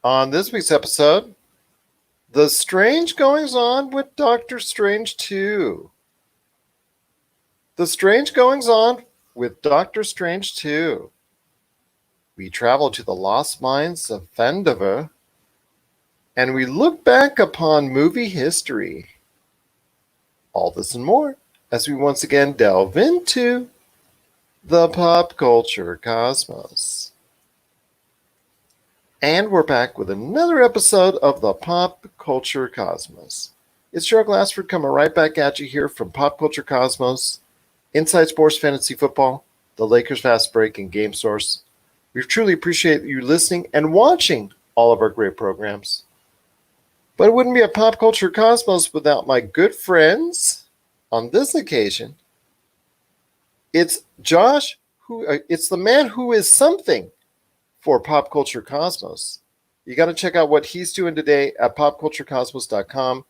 On this week's episode, the strange goings on with Doctor Strange 2. The strange goings on with Doctor Strange 2. We travel to the lost mines of Vandiver, and we look back upon movie history. All this and more as we once again delve into the pop culture cosmos. And we're back with another episode of the Pop Culture Cosmos. It's Gerald Glassford coming right back at you here from Pop Culture Cosmos, Inside Sports Fantasy Football, the Lakers Fast Break, and Game Source. We truly appreciate you listening and watching all of our great programs. But it wouldn't be a Pop Culture Cosmos without my good friends. On this occasion, it's Josh, it's the man who is something for Pop Culture Cosmos. You got to check out what he's doing today at popculturecosmos.com.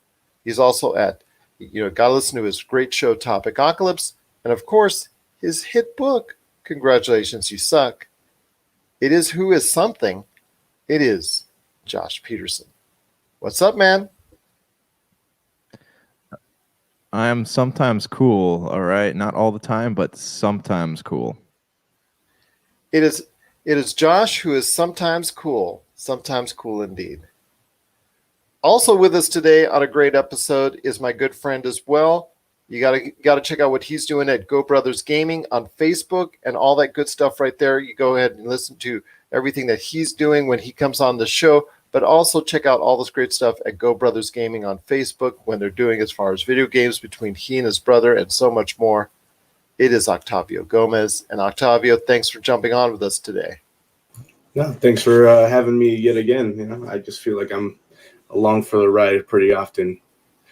He's also at, got to listen to his great show, Topicocalypse, and of course, his hit book, Congratulations, You Suck. It is who is something. It is Josh Peterson. What's up, man? I am sometimes cool, all right? Not all the time, but sometimes cool. It is Josh who is sometimes cool indeed. Also with us today on a great episode is my good friend as well. You gotta check out what he's doing at Go Brothers Gaming on Facebook and all that good stuff right there. You go ahead and listen to everything that he's doing when he comes on the show, but also check out all this great stuff at Go Brothers Gaming on Facebook when they're doing as far as video games between he and his brother and so much more. It is Octavio Gomez. And Octavio, thanks for jumping on with us today. No, thanks for having me yet again. I just feel like I'm along for the ride pretty often.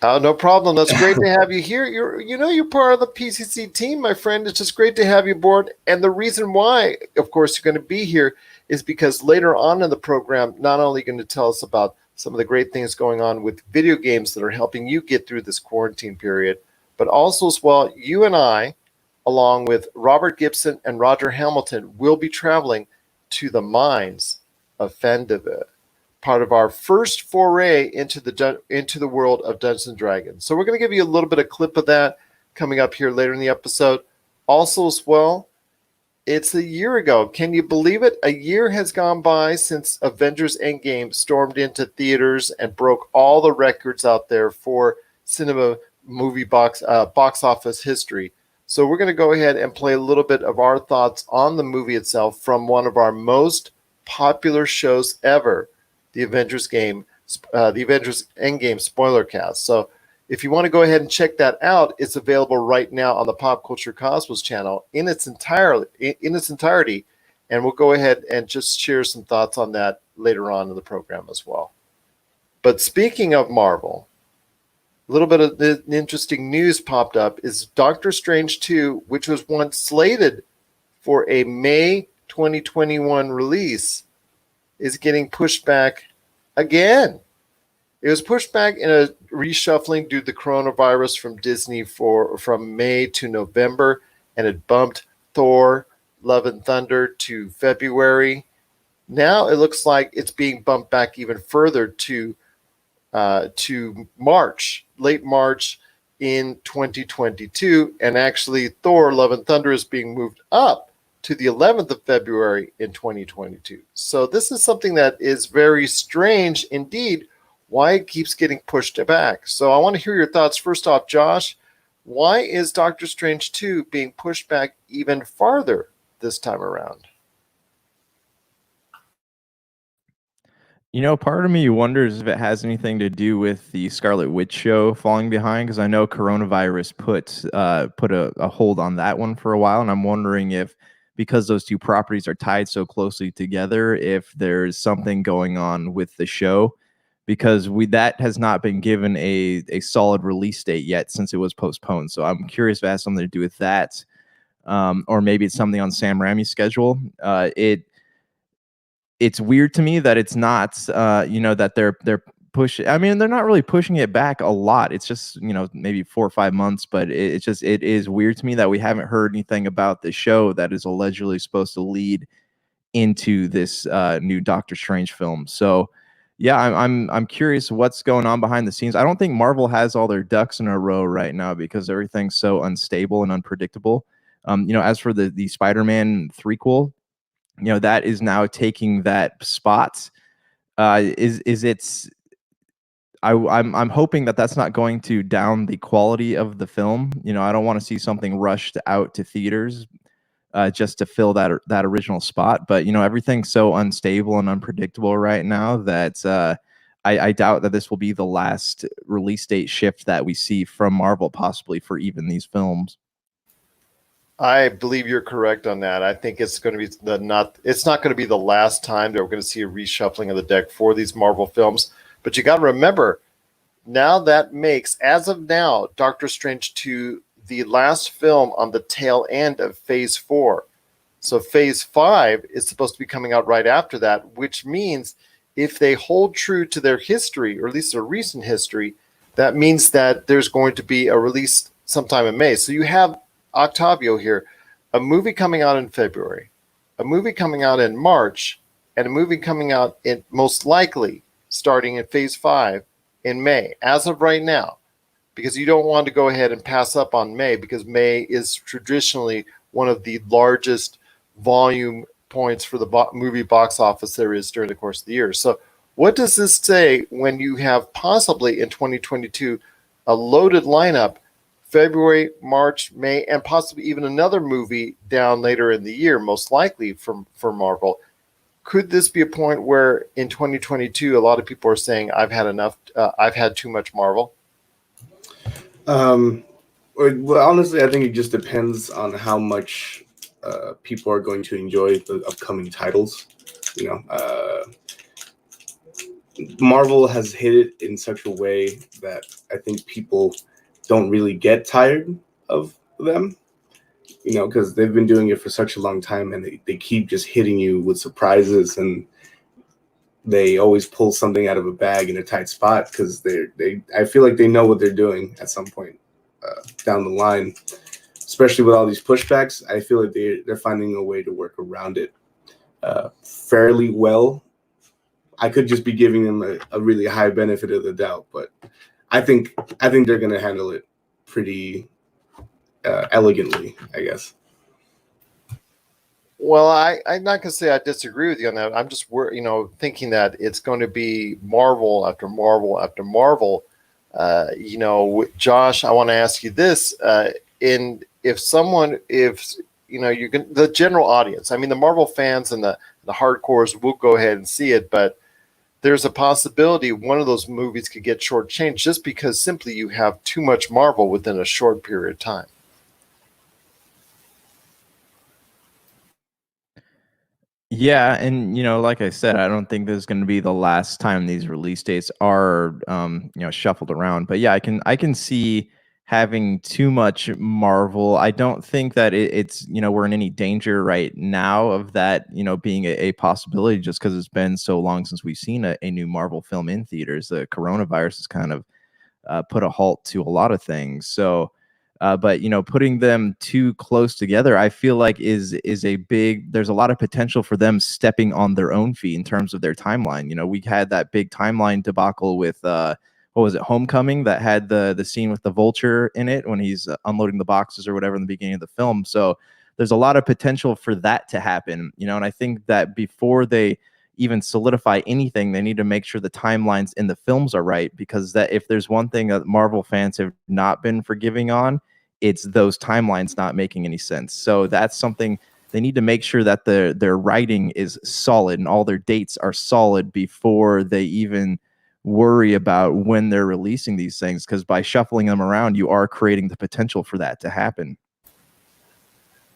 Oh, no problem. That's great to have you here. You're part of the PCC team, my friend. It's just great to have you aboard. And the reason why, of course, you're going to be here is because later on in the program, not only going to tell us about some of the great things going on with video games that are helping you get through this quarantine period, but also as well, you and I, along with Robert Gibson and Roger Hamilton, will be traveling to the mines of Vandiver, part of our first foray into the world of Dungeons and Dragons. So we're going to give you a little bit of clip of that coming up here later in the episode. Also as well, it's a year ago. Can you believe it? A year has gone by since Avengers Endgame stormed into theaters and broke all the records out there for cinema movie box office history. So we're going to go ahead and play a little bit of our thoughts on the movie itself from one of our most popular shows ever, the Avengers Endgame spoiler cast. So if you want to go ahead and check that out, it's available right now on the Pop Culture Cosmos channel in its entirety, and we'll go ahead and just share some thoughts on that later on in the program as well. But speaking of Marvel, a little bit of the interesting news popped up is Doctor Strange 2, which was once slated for a May 2021 release, is getting pushed back again. It was pushed back in a reshuffling due to the coronavirus from Disney from May to November, and it bumped Thor, Love and Thunder to February. Now it looks like it's being bumped back even further to March, late March in 2022, and actually Thor, Love and Thunder is being moved up to the 11th of February in 2022. So this is something that is very strange indeed, why it keeps getting pushed back. So I want to hear your thoughts. First off, Josh, why is Doctor Strange 2 being pushed back even farther this time around? Part of me wonders if it has anything to do with the Scarlet Witch show falling behind, because I know coronavirus put a hold on that one for a while, and I'm wondering if, because those two properties are tied so closely together, if there's something going on with the show, because that has not been given a solid release date yet since it was postponed. So I'm curious if it has something to do with that, or maybe it's something on Sam Raimi's schedule. It's weird to me that it's not, that they're pushing. I mean, they're not really pushing it back a lot. It's just, maybe 4 or 5 months, but it is weird to me that we haven't heard anything about the show that is allegedly supposed to lead into this new Doctor Strange film. So Yeah, I'm curious what's going on behind the scenes. I don't think Marvel has all their ducks in a row right now because everything's so unstable and unpredictable. As for the Spider-Man threequel, that is now taking that spot. Is it's I'm hoping that that's not going to down the quality of the film. I don't want to see something rushed out to theaters just to fill that original spot. But everything's so unstable and unpredictable right now that I doubt that this will be the last release date shift that we see from Marvel, possibly for even these films. I believe you're correct on that. I think it's going to be it's not going to be the last time that we're going to see a reshuffling of the deck for these Marvel films. But you got to remember, now that makes, as of now, Doctor Strange 2 the last film on the tail end of Phase 4. So Phase 5 is supposed to be coming out right after that, which means if they hold true to their history, or at least their recent history, that means that there's going to be a release sometime in May. So you have Octavio here, a movie coming out in February, a movie coming out in March, and a movie coming out in most likely starting in Phase 5 in May, as of right now, because you don't want to go ahead and pass up on May, because May is traditionally one of the largest volume points for the movie box office there is during the course of the year. So what does this say when you have possibly in 2022 a loaded lineup, February, March, May, and possibly even another movie down later in the year, most likely for Marvel? Could this be a point where in 2022 a lot of people are saying, I've had enough, I've had too much Marvel? Well, honestly, I think it just depends on how much people are going to enjoy the upcoming titles. Marvel has hit it in such a way that I think people don't really get tired of them, because they've been doing it for such a long time, and they keep just hitting you with surprises, and they always pull something out of a bag in a tight spot, because I feel like they know what they're doing at some point down the line, especially with all these pushbacks. I feel like they're finding a way to work around it fairly well. I could just be giving them a really high benefit of the doubt, but I think they're going to handle it pretty elegantly, I guess. Well, I'm not going to say I disagree with you on that. I'm just thinking that it's going to be Marvel after Marvel after Marvel. Josh, I want to ask you this: if you can, the general audience, I mean, the Marvel fans and the hardcores will go ahead and see it, but there's a possibility one of those movies could get shortchanged just because simply you have too much Marvel within a short period of time. Yeah, and like I said, I don't think this is going to be the last time these release dates are shuffled around. But yeah, I can see having too much Marvel. I don't think that it's we're in any danger right now of that being a possibility, just because it's been so long since we've seen a new Marvel film in theaters. The coronavirus has kind of put a halt to a lot of things. So. But putting them too close together, I feel like is a big. There's a lot of potential for them stepping on their own feet in terms of their timeline. We had that big timeline debacle with what was it, Homecoming, that had the scene with the Vulture in it when he's unloading the boxes or whatever in the beginning of the film. So there's a lot of potential for that to happen. And I think that before they even solidify anything, they need to make sure the timelines in the films are right, because that if there's one thing that Marvel fans have not been forgiving on, it's those timelines not making any sense. So that's something they need to make sure that their writing is solid and all their dates are solid before they even worry about when they're releasing these things, because by shuffling them around, you are creating the potential for that to happen.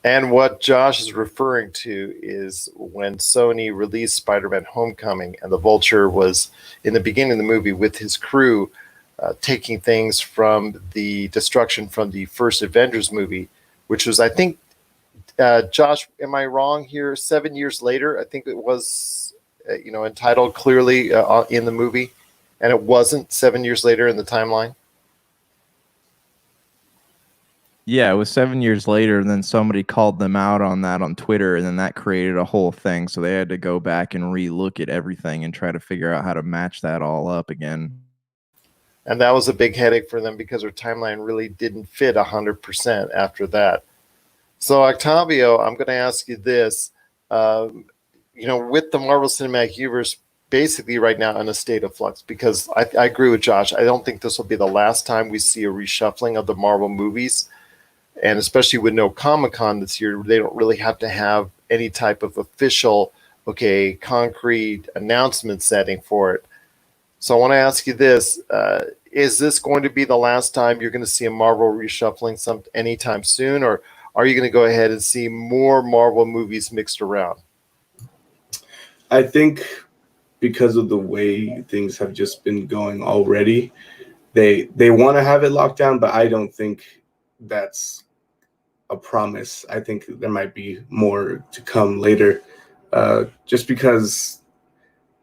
And what Josh is referring to is when Sony released Spider-Man Homecoming and the Vulture was in the beginning of the movie with his crew taking things from the destruction from the first Avengers movie, which was, I think, Josh, am I wrong here? 7 years later, I think it was, entitled clearly in the movie, and it wasn't 7 years later in the timeline. Yeah, it was 7 years later, and then somebody called them out on that on Twitter, and then that created a whole thing. So they had to go back and re-look at everything and try to figure out how to match that all up again. And that was a big headache for them because their timeline really didn't fit 100% after that. So, Octavio, I'm going to ask you this. With the Marvel Cinematic Universe basically right now in a state of flux, because I agree with Josh. I don't think this will be the last time we see a reshuffling of the Marvel movies. And especially with no Comic-Con this year, they don't really have to have any type of official, concrete announcement setting for it. So I want to ask you this. Is this going to be the last time you're going to see a Marvel reshuffling anytime soon, or are you going to go ahead and see more Marvel movies mixed around? I think because of the way things have just been going already, they want to have it locked down, but I don't think that's a promise. I think there might be more to come later, just because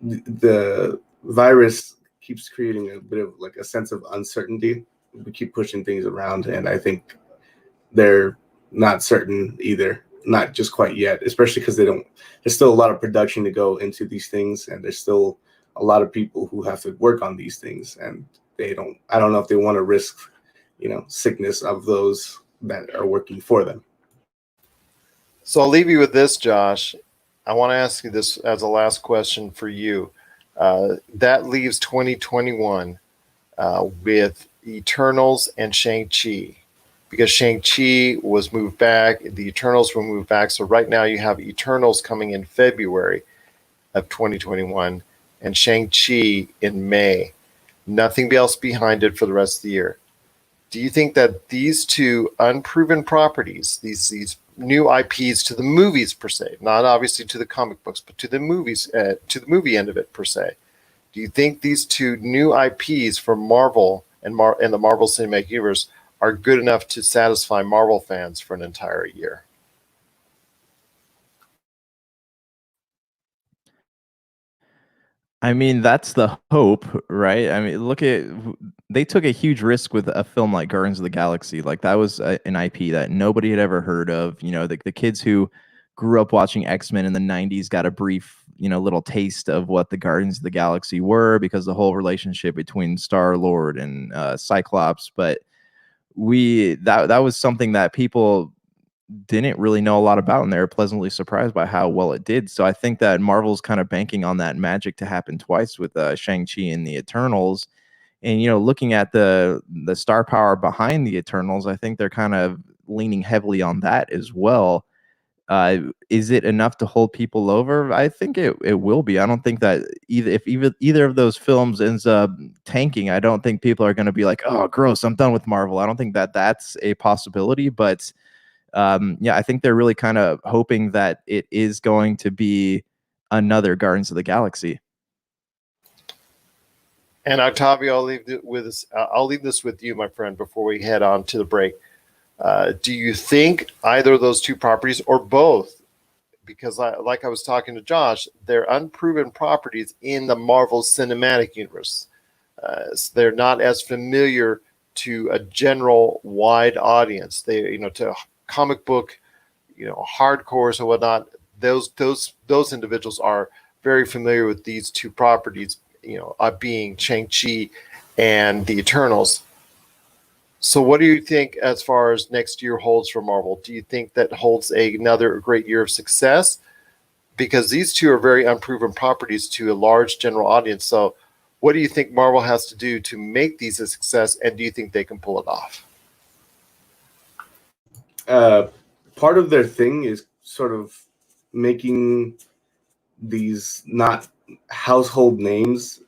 the virus keeps creating a bit of like a sense of uncertainty. We keep pushing things around, and I think they're not certain either, not just quite yet, especially because there's still a lot of production to go into these things, and there's still a lot of people who have to work on these things, and I don't know if they want to risk, sickness of those that are working for them. So I'll leave you with this, Josh. I want to ask you this as a last question for you. That leaves 2021 with Eternals and Shang-Chi, because Shang-Chi was moved back, the Eternals were moved back. So right now you have Eternals coming in February of 2021 and Shang-Chi in May. Nothing else behind it for the rest of the year. Do you think that these two unproven properties, these new IPs to the movies per se, not obviously to the comic books, but to the movies, to the movie end of it per se, do you think these two new IPs for Marvel and the Marvel Cinematic Universe are good enough to satisfy Marvel fans for an entire year? I mean, that's the hope, right? I mean, they took a huge risk with a film like Guardians of the Galaxy. Like that was an IP that nobody had ever heard of. The kids who grew up watching X-Men in the 90s got a brief, little taste of what the Guardians of the Galaxy were because the whole relationship between Star-Lord and Cyclops. But that was something that people didn't really know a lot about, and they were pleasantly surprised by how well it did. So I think that Marvel's kind of banking on that magic to happen twice with Shang-Chi and the Eternals. And looking at the star power behind the Eternals, I think they're kind of leaning heavily on that as well. Is it enough to hold people over? I think it will be. I don't think that either of those films ends up tanking, I don't think people are going to be like, oh, gross, I'm done with Marvel. I don't think that that's a possibility, but I think they're really kind of hoping that it is going to be another Guardians of the Galaxy. And Octavio, I'll leave this with you, my friend, before we head on to the break. Do you think either of those two properties or both? Because like I was talking to Josh, they're unproven properties in the Marvel Cinematic Universe. So they're not as familiar to a general wide audience. They, to comic book, hardcores and whatnot. Those individuals are very familiar with these two properties, being Shang-Chi and the Eternals. So what do you think as far as next year holds for Marvel? Do you think that holds another great year of success? Because these two are very unproven properties to a large general audience. So what do you think Marvel has to do to make these a success, and do you think they can pull it off? Part of their thing is sort of making these not household names.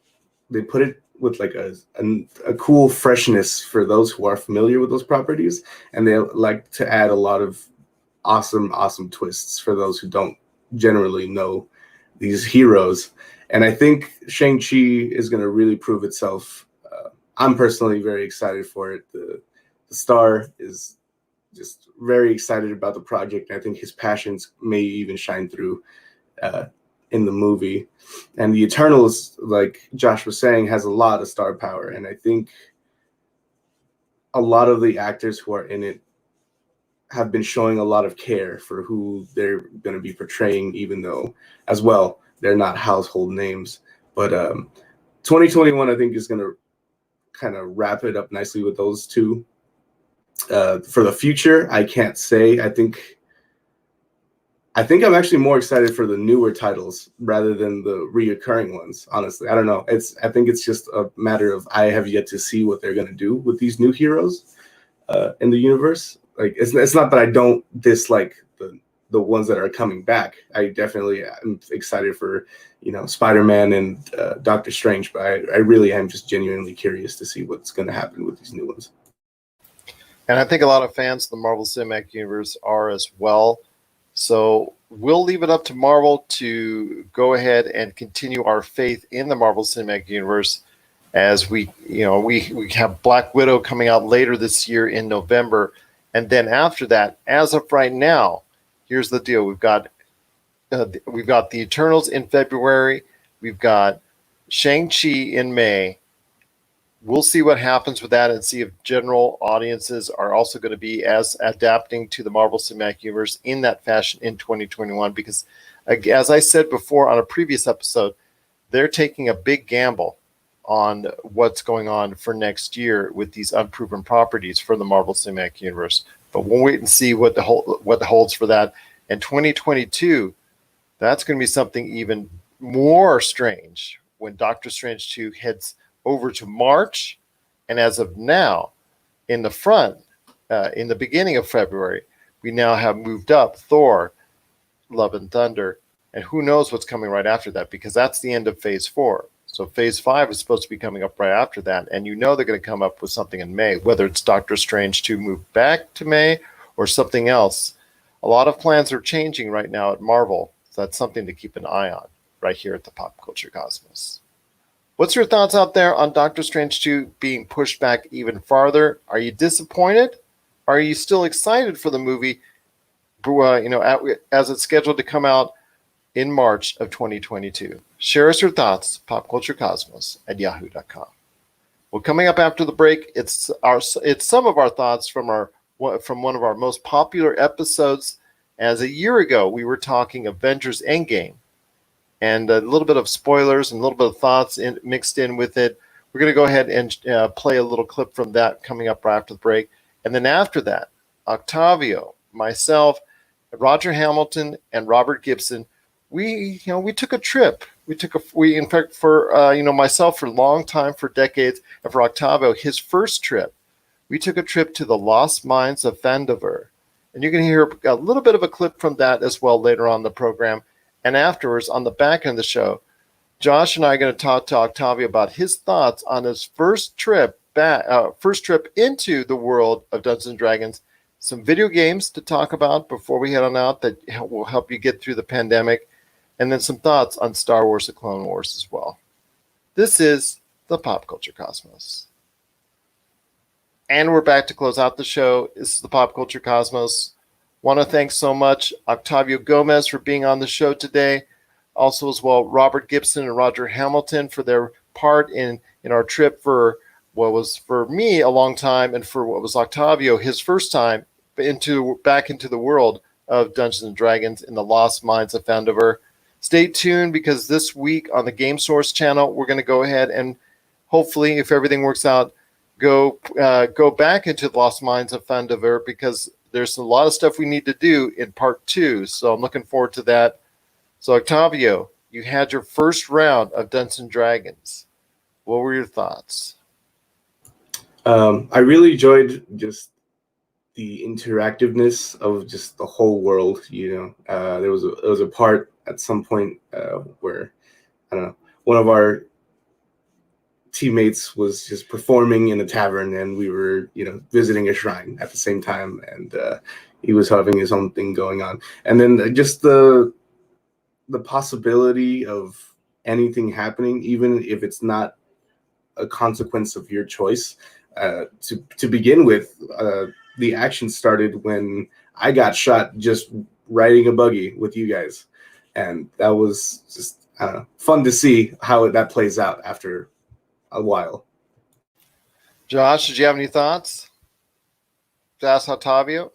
They put it with like a cool freshness for those who are familiar with those properties, and they like to add a lot of awesome twists for those who don't generally know these heroes. And I think Shang-Chi is going to really prove itself. I'm personally very excited for it. The star is just very excited about the project. I think his passions may even shine through in the movie. And the Eternals, like Josh was saying, has a lot of star power. And I think a lot of the actors who are in it have been showing a lot of care for who they're going to be portraying, even though, as well, they're not household names. But 2021, I think, is going to kind of wrap it up nicely with those two. For the future, I can't say. I think I'm actually more excited for the newer titles rather than the reoccurring ones. Honestly, I don't know. I think it's just a matter of I have yet to see what they're going to do with these new heroes in the universe. Like it's not that I don't dislike the ones that are coming back. I definitely am excited for Spider-Man and Doctor Strange, but I really am just genuinely curious to see what's going to happen with these new ones. And I think a lot of fans of the Marvel Cinematic Universe are as well. So we'll leave it up to Marvel to go ahead and continue our faith in the Marvel Cinematic Universe as we have Black Widow coming out later this year in November. And then after that, as of right now, here's the deal. We've got the Eternals in February. We've got Shang-Chi in May. We'll see what happens with that and see if general audiences are also going to be as adapting to the Marvel Cinematic Universe in that fashion in 2021. Because, as I said before on a previous episode, they're taking a big gamble on what's going on for next year with these unproven properties for the Marvel Cinematic Universe. But we'll wait and see what holds for that. And 2022, that's going to be something even more strange when Doctor Strange 2 heads over to March. And as of now, in the beginning of February, we now have moved up Thor, Love and Thunder, and who knows what's coming right after that, because that's the end of Phase 4. So Phase 5 is supposed to be coming up right after that, and they're going to come up with something in May, whether it's Doctor Strange 2 move back to May or something else. A lot of plans are changing right now at Marvel, so that's something to keep an eye on right here at the Pop Culture Cosmos. What's your thoughts out there on Doctor Strange 2 being pushed back even farther? Are you disappointed? Are you still excited for the movie, as it's scheduled to come out in March of 2022? Share us your thoughts, popculturecosmos@yahoo.com. Well, coming up after the break, it's some of our thoughts from one of our most popular episodes. As a year ago, we were talking Avengers Endgame, and a little bit of spoilers and a little bit of thoughts mixed in with it. We're going to go ahead and play a little clip from that coming up right after the break. And then after that, Octavio, myself, Roger Hamilton, and Robert Gibson, we took a trip. In fact, for myself for a long time, for decades, and for Octavio, his first trip, we took a trip to the Lost Mines of Vandover. And you can hear a little bit of a clip from that as well later on in the program. And afterwards, on the back end of the show, Josh and I are going to talk to Octavio about his thoughts on his first trip into the world of Dungeons and Dragons, some video games to talk about before we head on out that will help you get through the pandemic, and then some thoughts on Star Wars: The Clone Wars as well. This is the Pop Culture Cosmos. And we're back to close out the show. This is the Pop Culture Cosmos. Want to thank so much Octavio Gomez for being on the show today. Also as well, Robert Gibson and Roger Hamilton for their part in our trip for what was for me a long time, and for what was Octavio his first time back into the world of Dungeons and Dragons in the Lost Mines of Vandover. Stay tuned, because this week on the Game Source channel, we're going to go ahead and hopefully, if everything works out, go back into the Lost Mines of Vandover, because there's a lot of stuff we need to do in part 2. So I'm looking forward to that. So Octavio, you had your first round of Dungeons and Dragons. What were your thoughts? I really enjoyed just the interactiveness of just the whole world. There was a part at some point where, I don't know, one of our teammates was just performing in a tavern, and we were visiting a shrine at the same time, and he was having his own thing going on. And then just the possibility of anything happening, even if it's not a consequence of your choice. To begin with, the action started when I got shot just riding a buggy with you guys, and that was just fun to see how that plays out after a while. Josh, did you have any thoughts to ask Octavio?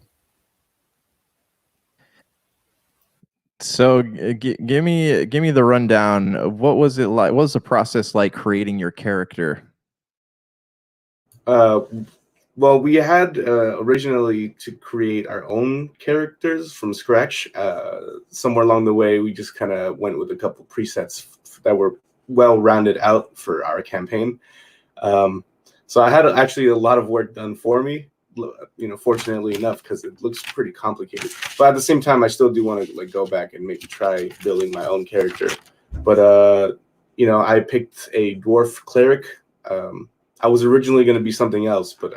So give me the rundown. What was it like? What was the process like creating your character? Well, we had originally to create our own characters from scratch. Somewhere along the way, we just kind of went with a couple presets that were well rounded out for our campaign. So I had actually a lot of work done for me, fortunately enough, because it looks pretty complicated. But at the same time, I still do want to go back and maybe try building my own character. But I picked a dwarf cleric. I was originally going to be something else, but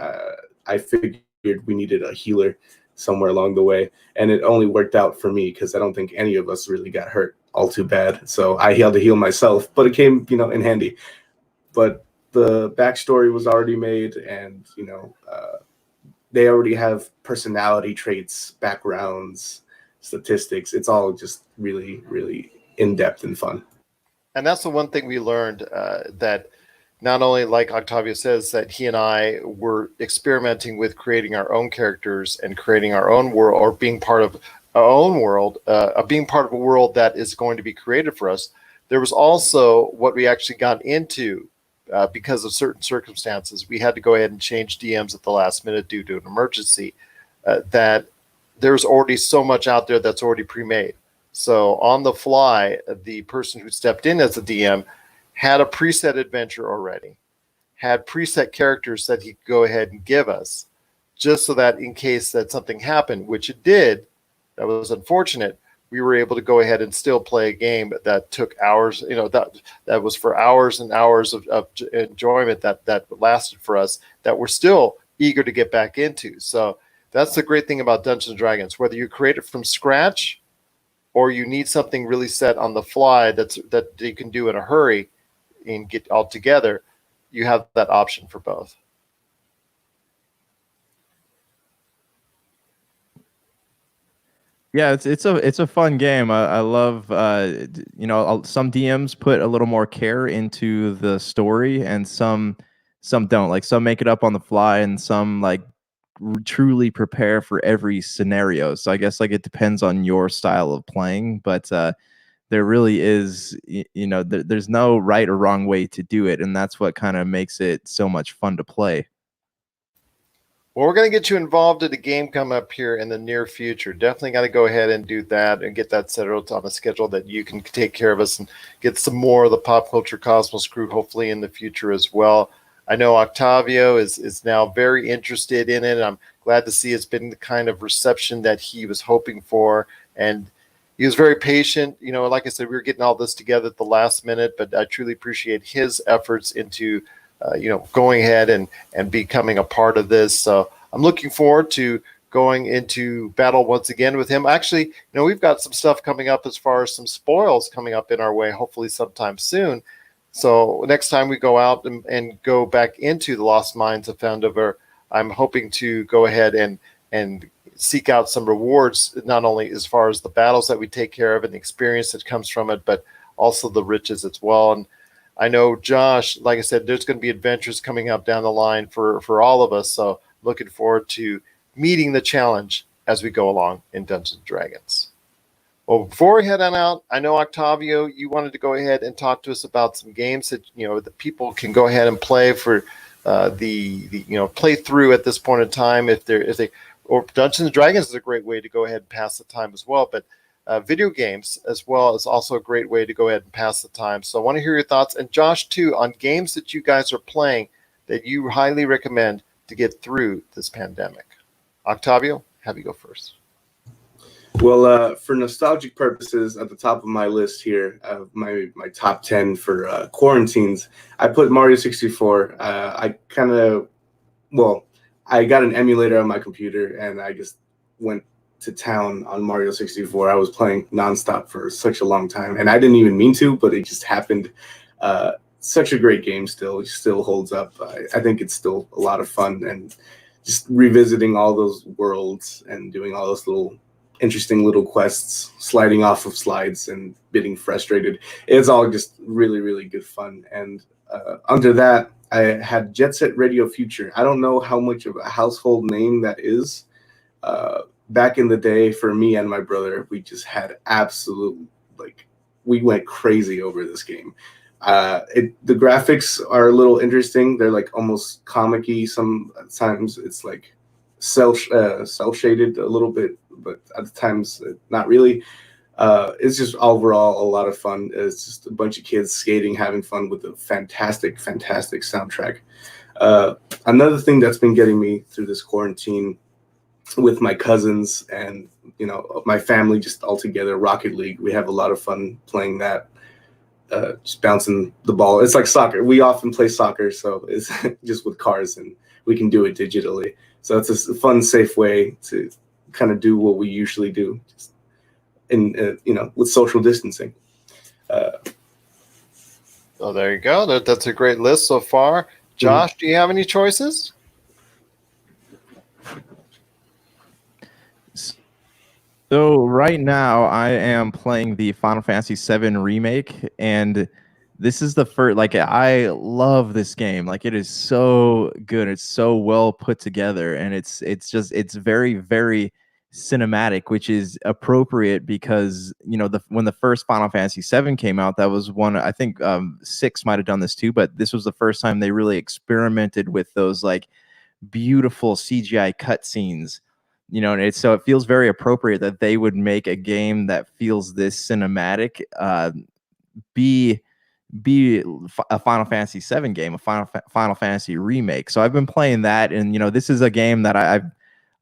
I figured we needed a healer somewhere along the way, and it only worked out for me because I don't think any of us really got hurt all too bad. So I had to heal myself, but it came, in handy. But the backstory was already made, and they already have personality traits, backgrounds, statistics. It's all just really, really in depth and fun. And that's the one thing we learned, that not only, like Octavio says, that he and I were experimenting with creating our own characters and creating our own world, or being part of our own world, being part of a world that is going to be created for us. There was also what we actually got into because of certain circumstances. We had to go ahead and change DMs at the last minute due to an emergency. That there's already so much out there that's already pre-made. So on the fly, the person who stepped in as a DM had a preset adventure already, had preset characters that he could go ahead and give us, just so that in case that something happened, which it did, that was unfortunate, we were able to go ahead and still play a game that took hours, that was for hours and hours of enjoyment that lasted for us, that we're still eager to get back into. So that's the great thing about Dungeons and Dragons. Whether you create it from scratch or you need something really set on the fly that you can do in a hurry and get all together, you have that option for both. Yeah, it's a fun game. I love some DMs put a little more care into the story, and some don't. Like, some make it up on the fly, and some truly prepare for every scenario. So I guess it depends on your style of playing, but there really is, there's no right or wrong way to do it, and that's what kind of makes it so much fun to play. Well, we're going to get you involved in a game coming up here in the near future. Definitely got to go ahead and do that and get that settled on a schedule that you can take care of us and get some more of the Pop Culture Cosmos crew, hopefully in the future as well. I know Octavio is now very interested in it. I'm glad to see it's been the kind of reception that he was hoping for. And he was very patient. Like I said, we were getting all this together at the last minute, but I truly appreciate his efforts into going ahead and becoming a part of this. So I'm looking forward to going into battle once again with him. Actually, we've got some stuff coming up as far as some spoils coming up in our way, hopefully sometime soon. So next time we go out and go back into the Lost Mines of Foundover, I'm hoping to go ahead and seek out some rewards, not only as far as the battles that we take care of and the experience that comes from it, but also the riches as well. And I know, Josh, like I said, there's going to be adventures coming up down the line for all of us. So looking forward to meeting the challenge as we go along in Dungeons & Dragons. Well, before we head on out, I know, Octavio, you wanted to go ahead and talk to us about some games that, that people can go ahead and play for the play through at this point in time. Or Dungeons & Dragons is a great way to go ahead and pass the time as well. But video games as well is also a great way to go ahead and pass the time. So I want to hear your thoughts, and Josh too, on games that you guys are playing that you highly recommend to get through this pandemic. Octavio, have you go first. Well, for nostalgic purposes, at the top of my list here, my top 10 for quarantines, I put Mario 64. I got an emulator on my computer, and I just went to town on Mario 64. I was playing nonstop for such a long time, and I didn't even mean to, but it just happened. Such a great game still. It still holds up. I think it's still a lot of fun, and just revisiting all those worlds and doing all those interesting little quests, sliding off of slides and getting frustrated. It's all just really, really good fun. And under that, I had Jet Set Radio Future. I don't know how much of a household name that is, back in the day, for me and my brother, we just had absolute, like, we went crazy over this game. The graphics are a little interesting. They're like almost comic-y. Sometimes it's like cell shaded a little bit, but at times not really. It's just overall a lot of fun. It's just a bunch of kids skating, having fun with a fantastic, fantastic soundtrack. Another thing that's been getting me through this quarantine with my cousins and my family, just all together, Rocket League. We have a lot of fun playing that. Just bouncing the ball. It's like soccer. We often play soccer, so it's just with cars, and we can do it digitally. So it's a fun, safe way to kind of do what we usually do, just in with social distancing. Oh, there you go. That's a great list so far. Josh, do you have any choices? So right now I am playing the Final Fantasy VII remake, and this is the first. Like, I love this game. Like, it is so good. It's so well put together, and it's very, very cinematic, which is appropriate because when the first Final Fantasy VII came out, that was one. I think 6 might have done this too, but this was the first time they really experimented with those like beautiful CGI cutscenes. And so it feels very appropriate that they would make a game that feels this cinematic, be a Final Fantasy VII game, a Final Fantasy remake. So I've been playing that, and this is a game that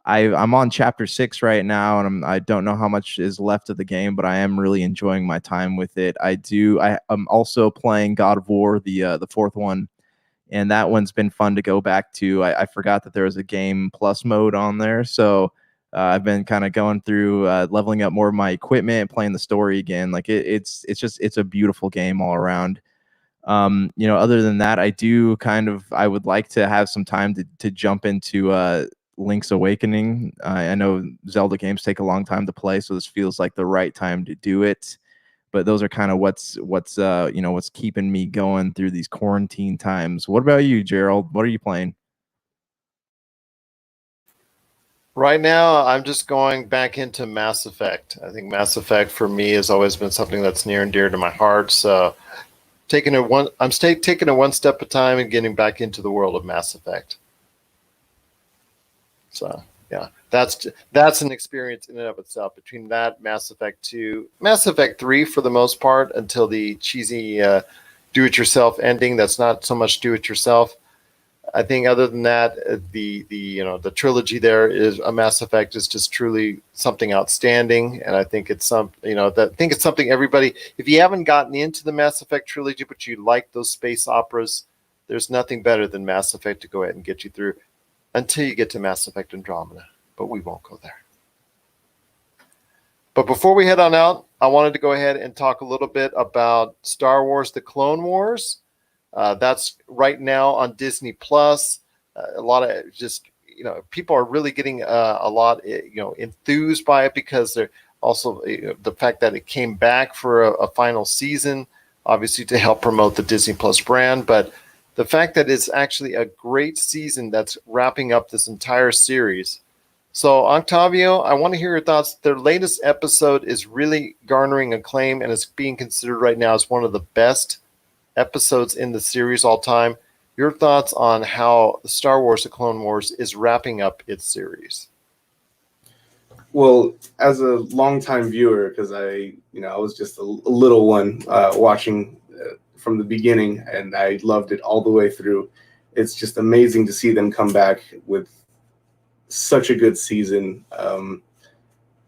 I'm on chapter 6 right now, and I don't know how much is left of the game, but I am really enjoying my time with it. I'm also playing God of War, the fourth one, and that one's been fun to go back to. I forgot that there was a game plus mode on there, so I've been kind of going through leveling up more of my equipment and playing the story again. Like it's a beautiful game all around. Other than that, I would like to have some time to jump into Link's Awakening. I know Zelda games take a long time to play, so this feels like the right time to do it. But those are kind of what's keeping me going through these quarantine times. What about you, Gerald? What are you playing? Right now, I'm just going back into Mass Effect. I think Mass Effect for me has always been something that's near and dear to my heart. So, taking it one step at a time and getting back into the world of Mass Effect. So, yeah, that's an experience in and of itself. Between that, Mass Effect 2, Mass Effect 3 for the most part, until the cheesy do-it-yourself ending. That's not so much do-it-yourself. I think other than that, the trilogy there is a Mass Effect is just truly something outstanding, and I think it's something everybody. If you haven't gotten into the Mass Effect trilogy, but you like those space operas, there's nothing better than Mass Effect to go ahead and get you through until you get to Mass Effect Andromeda. But we won't go there. But before we head on out, I wanted to go ahead and talk a little bit about Star Wars: The Clone Wars. That's right now on Disney Plus. A lot of people are really getting a lot enthused by it because they're also the fact that it came back for a final season, obviously to help promote the Disney Plus brand, but the fact that it's actually a great season that's wrapping up this entire series. So, Octavio, I want to hear your thoughts. Their latest episode is really garnering acclaim, and it's being considered right now as one of the best episodes in the series all time. Your thoughts on how Star Wars: The Clone Wars is wrapping up its series? Well, as a longtime viewer, because I was just a little one watching from the beginning, and I loved it all the way through. It's just amazing to see them come back with such a good season.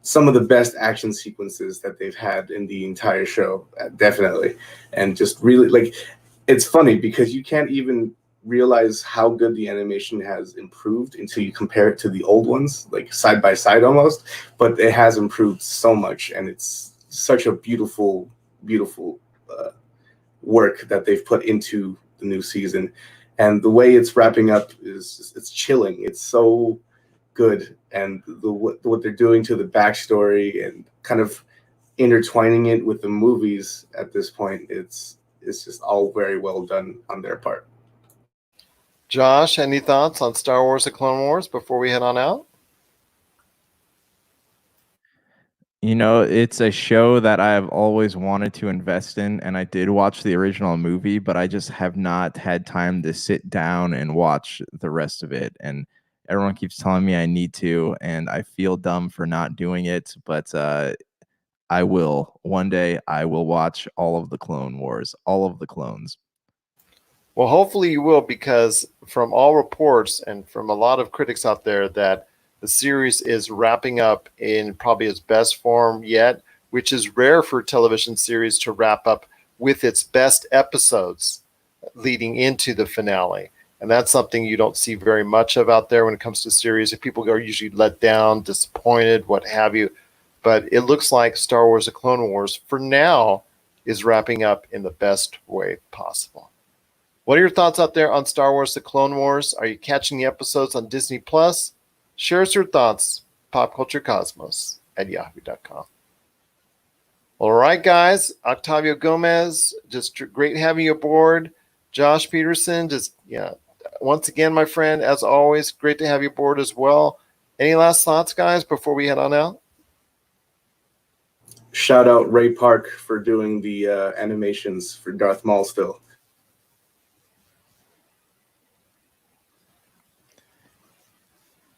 Some of the best action sequences that they've had in the entire show, definitely. And just really, like, it's funny because you can't even realize how good the animation has improved until you compare it to the old ones, like side by side almost. But it has improved so much, and it's such a beautiful, beautiful work that they've put into the new season. And the way it's wrapping up it's chilling. It's so good, and what they're doing to the backstory and kind of intertwining it with the movies at this point, it's just all very well done on their part. Josh, any thoughts on Star Wars: The Clone Wars before we head on out? It's a show that I've always wanted to invest in, and I did watch the original movie, but I just have not had time to sit down and watch the rest of it. And everyone keeps telling me I need to, and I feel dumb for not doing it, but I will. One day I will watch all of the Clone Wars, all of the clones. Well, hopefully you will, because from all reports and from a lot of critics out there, that the series is wrapping up in probably its best form yet, which is rare for a television series to wrap up with its best episodes leading into the finale. And that's something you don't see very much of out there when it comes to series. People are usually let down, disappointed, what have you. But it looks like Star Wars: The Clone Wars, for now, is wrapping up in the best way possible. What are your thoughts out there on Star Wars: The Clone Wars? Are you catching the episodes on Disney Plus? Share us your thoughts, popculturecosmos@yahoo.com. All right, guys. Octavio Gomez, just great having you aboard. Josh Peterson, once again, my friend, as always, great to have you aboard as well. Any last thoughts, guys, before we head on out? Shout out Ray Park for doing the animations for Darth Maul still.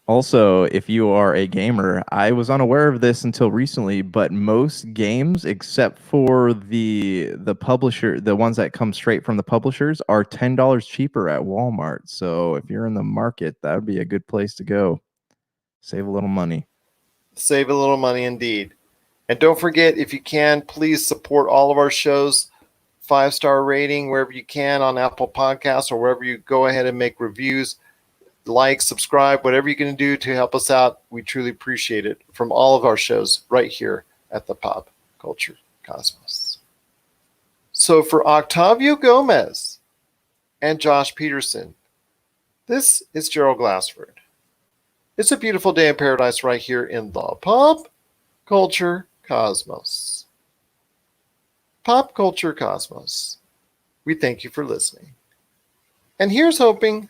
Also, if you are a gamer, I was unaware of this until recently, but most games, except for the publisher, the ones that come straight from the publishers, are $10 cheaper at Walmart. So if you're in the market, that would be a good place to go. Save a little money. Save a little money indeed. And don't forget, if you can, please support all of our shows. 5-star rating wherever you can on Apple Podcasts or wherever you go ahead and make reviews. Like, subscribe, whatever you can do to help us out. We truly appreciate it from all of our shows right here at the Pop Culture Cosmos. So for Octavio Gomez and Josh Peterson, this is Gerald Glassford. It's a beautiful day in paradise right here in the Pop Culture Cosmos. Pop Culture Cosmos. We thank you for listening. And here's hoping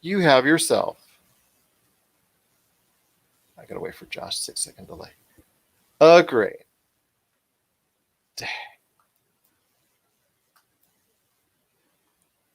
you have yourself, I gotta wait for Josh, 6-second delay, a great day.